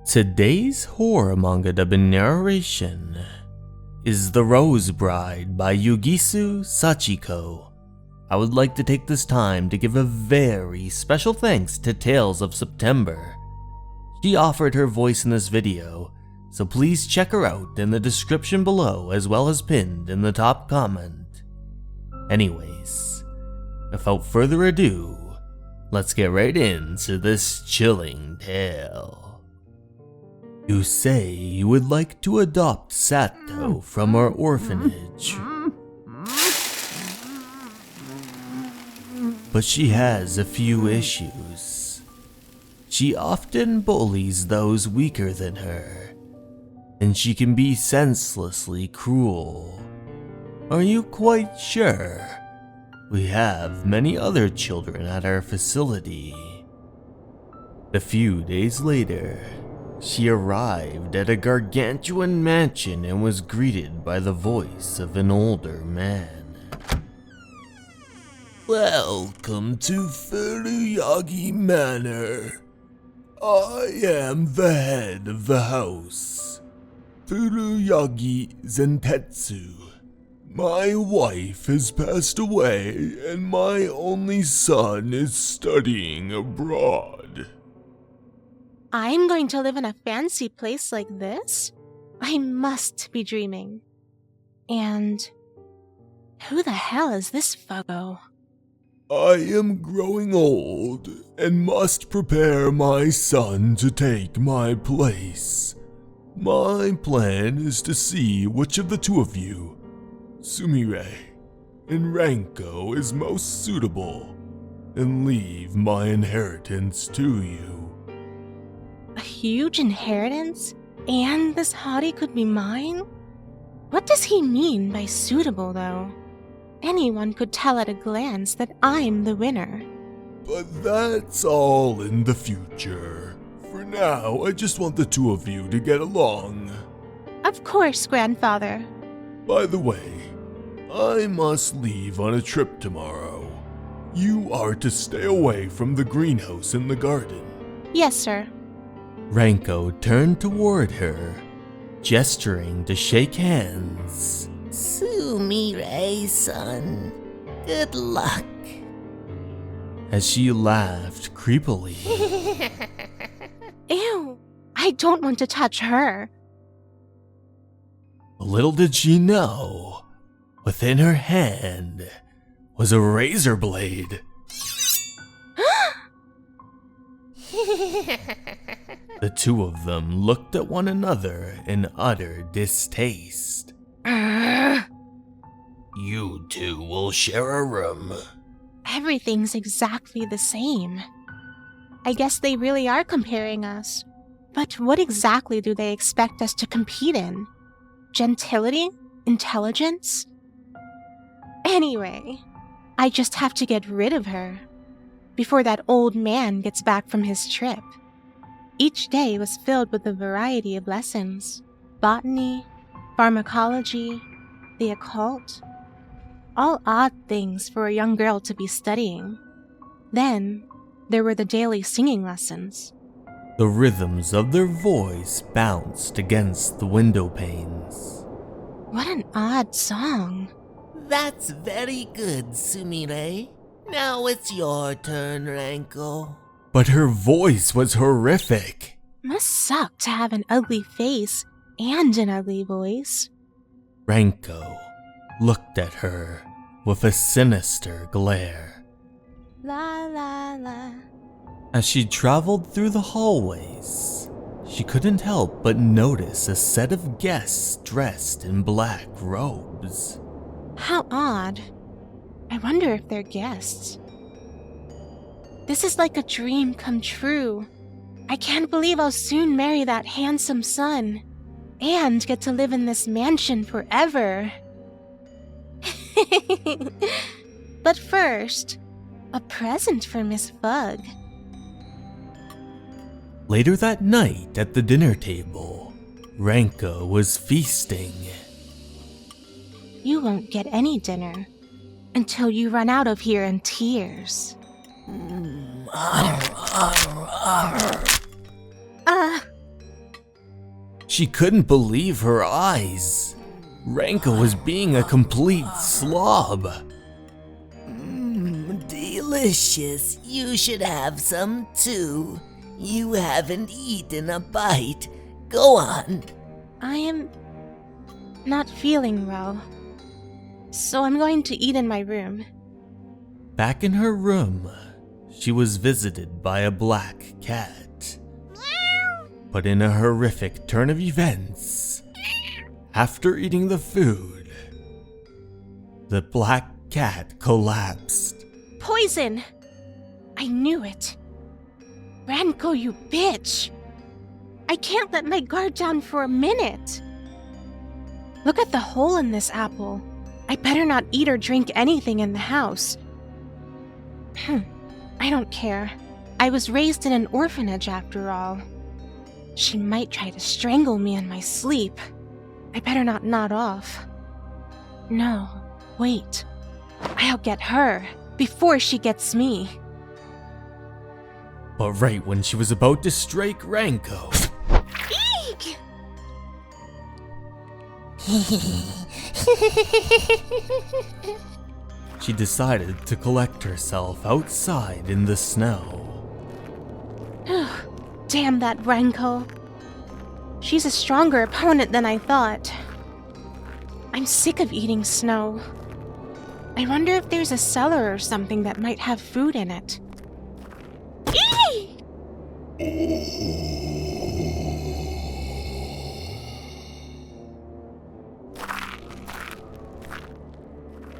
Today's horror manga dubbing narration is The Rose Bride by Uguisu Sachiko. I would like to take this time to give a very special thanks to Tales of September. She offered her voice in this video, so please check her out in the description below as well as pinned in the top comment. Anyways, without further ado, let's get right into this chilling tale. You say you would like to adopt Sato from our orphanage, but she has a few issues. She often bullies those weaker than her, and she can be senselessly cruel. Are you quite sure? We have many other children at our facility. A few days later, she arrived at a gargantuan mansion and was greeted by the voice of an older man. Welcome to Furuyagi Manor. I am the head of the house, Furuyagi Zentetsu. My wife has passed away and my only son is studying abroad. I'm going to live in a fancy place like this? I must be dreaming. And who the hell is this fogo? I am growing old and must prepare my son to take my place. My plan is to see which of the two of you, Sumire and Ranko, is most suitable and leave my inheritance to you. A huge inheritance? And this hottie could be mine? What does he mean by suitable, though? Anyone could tell at a glance that I'm the winner. But that's all in the future. For now, I just want the two of you to get along. Of course, grandfather. By the way, I must leave on a trip tomorrow. You are to stay away from the greenhouse in the garden. Yes, sir. Ranko turned toward her, gesturing to shake hands. Sumire-san, good luck. As she laughed creepily. Ew, I don't want to touch her. Little did she know, within her hand was a razor blade. The two of them looked at one another in utter distaste. You two will share a room. Everything's exactly the same. I guess they really are comparing us. But what exactly do they expect us to compete in? Gentility? Intelligence? Anyway, I just have to get rid of her before that old man gets back from his trip. Each day was filled with a variety of lessons: botany, pharmacology, the occult. All odd things for a young girl to be studying. Then, there were the daily singing lessons. The rhythms of their voice bounced against the window panes. What an odd song. That's very good, Sumire. Now it's your turn, Ranko. But her voice was horrific. Must suck to have an ugly face and an ugly voice. Ranko looked at her with a sinister glare. La la la. As she traveled through the hallways, she couldn't help but notice a set of guests dressed in black robes. How odd. I wonder if they're guests. This is like a dream come true. I can't believe I'll soon marry that handsome son and get to live in this mansion forever. But first, a present for Miss Bug. Later that night at the dinner table, Ranko was feasting. You won't get any dinner until you run out of here in tears. She couldn't believe her eyes. Renko was being a complete slob. Delicious. You should have some too. You haven't eaten a bite. Go on. I am not feeling well, so I'm going to eat in my room. Back in her room, she was visited by a black cat. But in a horrific turn of events, after eating the food, the black cat collapsed. Poison! I knew it. Renko, you bitch! I can't let my guard down for a minute. Look at the hole in this apple. I better not eat or drink anything in the house. I don't care. I was raised in an orphanage after all. She might try to strangle me in my sleep. I better not nod off. No, wait. I'll get her before she gets me. But right when she was about to strike Renko, Eek! she decided to collect herself outside in the snow. Damn that Renko. She's a stronger opponent than I thought. I'm sick of eating snow. I wonder if there's a cellar or something that might have food in it. Eee!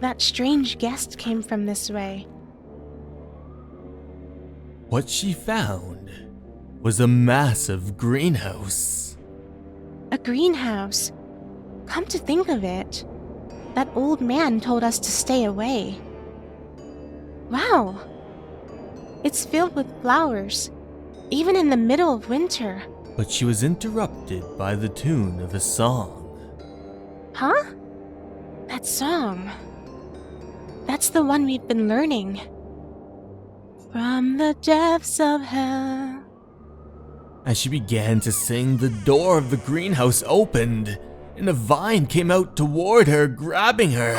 That strange guest came from this way. What she found was a massive greenhouse. A greenhouse. Come to think of it, that old man told us to stay away. Wow. It's filled with flowers, even in the middle of winter. But she was interrupted by the tune of a song. Huh? That song. That's the one we've been learning. From the depths of hell. As she began to sing, the door of the greenhouse opened, and a vine came out toward her, grabbing her.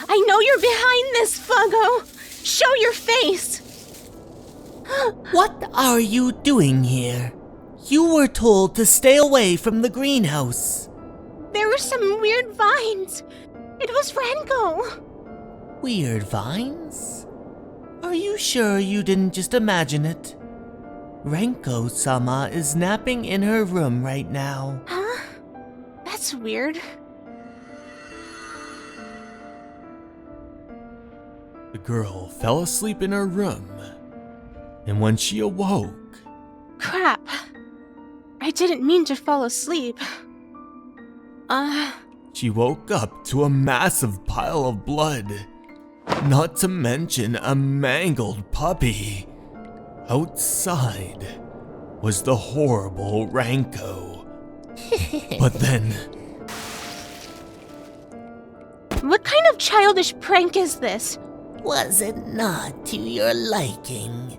I know you're behind this, Fuggo! Show your face! What are you doing here? You were told to stay away from the greenhouse. There were some weird vines. It was Renko. Weird vines? Are you sure you didn't just imagine it? Renko-sama is napping in her room right now. Huh? That's weird. The girl fell asleep in her room, and when she awoke... Crap. I didn't mean to fall asleep. She woke up to a massive pile of blood, not to mention a mangled puppy. Outside was the horrible Renko. But then... What kind of childish prank is this? Was it not to your liking?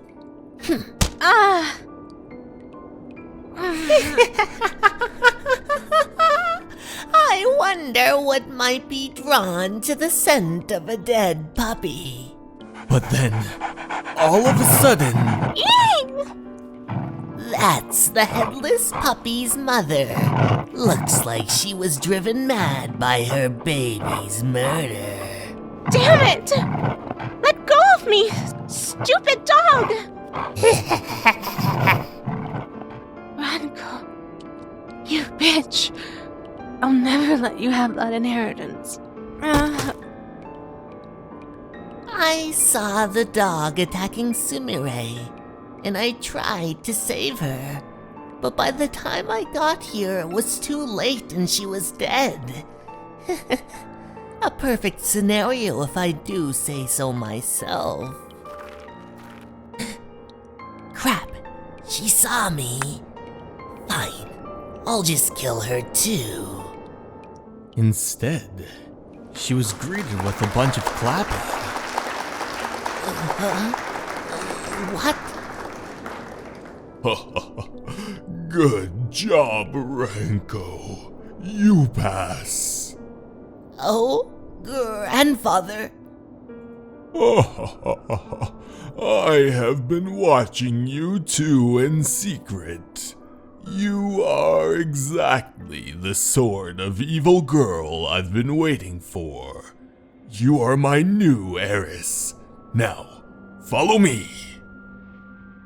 I wonder what might be drawn to the scent of a dead puppy. But then, all of a sudden... That's the headless puppy's mother. Looks like she was driven mad by her baby's murder. Damn it! Let go of me, stupid dog! Renko, you bitch. I'll never let you have that inheritance. I saw the dog attacking Sumire, and I tried to save her. But by the time I got here, it was too late and she was dead. A perfect scenario if I do say so myself. Crap, she saw me. Fine, I'll just kill her too. Instead, she was greeted with a bunch of clapping. What? Good job, Renko. You pass. Oh, grandfather. I have been watching you two in secret. You are exactly the sort of evil girl I've been waiting for. You are my new heiress. Now, follow me.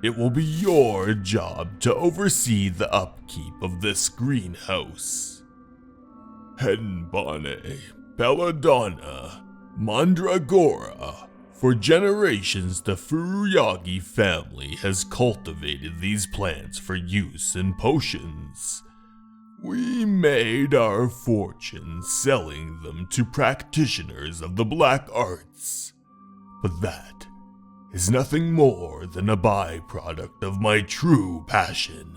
It will be your job to oversee the upkeep of this greenhouse. Henbane, Belladonna, Mandragora. For generations, the Furuyagi family has cultivated these plants for use in potions. We made our fortune selling them to practitioners of the black arts. But that is nothing more than a byproduct of my true passion.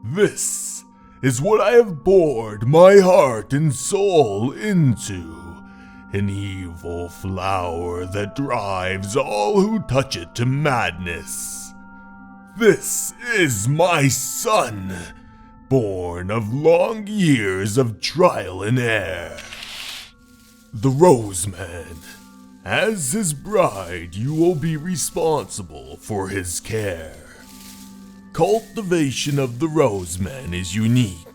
This is what I have bored my heart and soul into. An evil flower that drives all who touch it to madness. This is my son, born of long years of trial and error. The Rose Man. As his bride, you will be responsible for his care. Cultivation of the Rose Man is unique.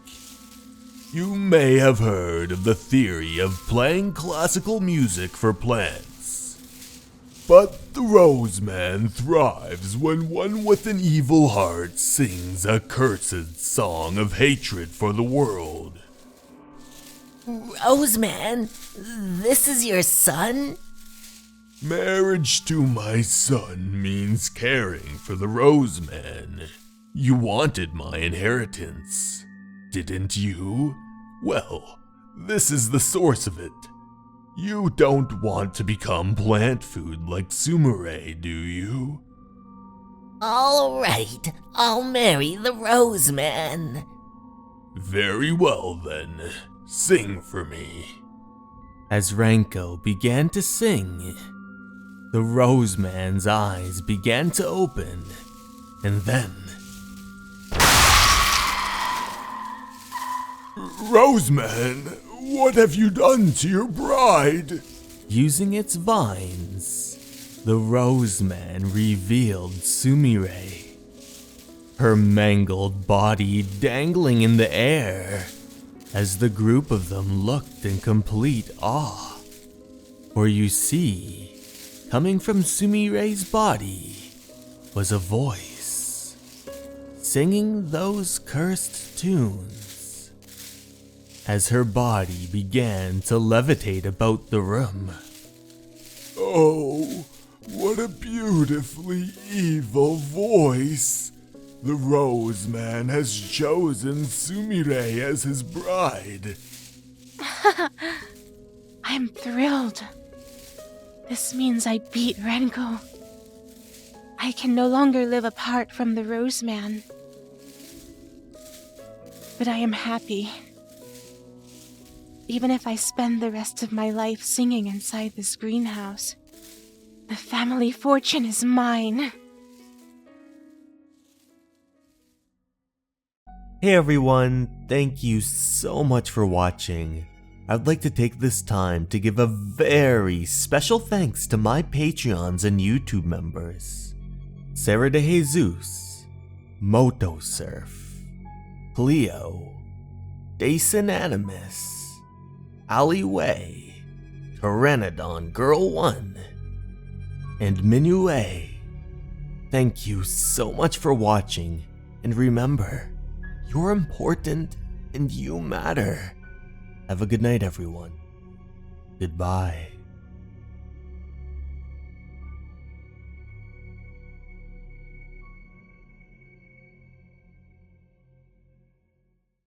You may have heard of the theory of playing classical music for plants. But the Rose Man thrives when one with an evil heart sings a cursed song of hatred for the world. Roseman, this is your son? Marriage to my son means caring for the Rose Man. You wanted my inheritance, didn't you? Well, this is the source of it. You don't want to become plant food like Sumire, do you? All right, I'll marry the Rose Man. Very well then, sing for me. As Renko began to sing, the Rose Man's eyes began to open, and then... Roseman, what have you done to your bride? Using its vines, the Rose Man revealed Sumire, her mangled body dangling in the air, as the group of them looked in complete awe. For you see, coming from Sumire's body was a voice, singing those cursed tunes. As her body began to levitate about the room. Oh, what a beautifully evil voice. The Rose Man has chosen Sumire as his bride. I'm thrilled. This means I beat Renko. I can no longer live apart from the Rose Man. But I am happy. Even if I spend the rest of my life singing inside this greenhouse, the family fortune is mine. Hey everyone, thank you so much for watching. I'd like to take this time to give a very special thanks to my Patreons and YouTube members. Sarah de Jesus, Moto Surf, Cleo, Dason Animus, Ali Wei, Pteranodon Girl 1, and Myuu. Thank you so much for watching, and remember, you're important and you matter. Have a good night, everyone. Goodbye.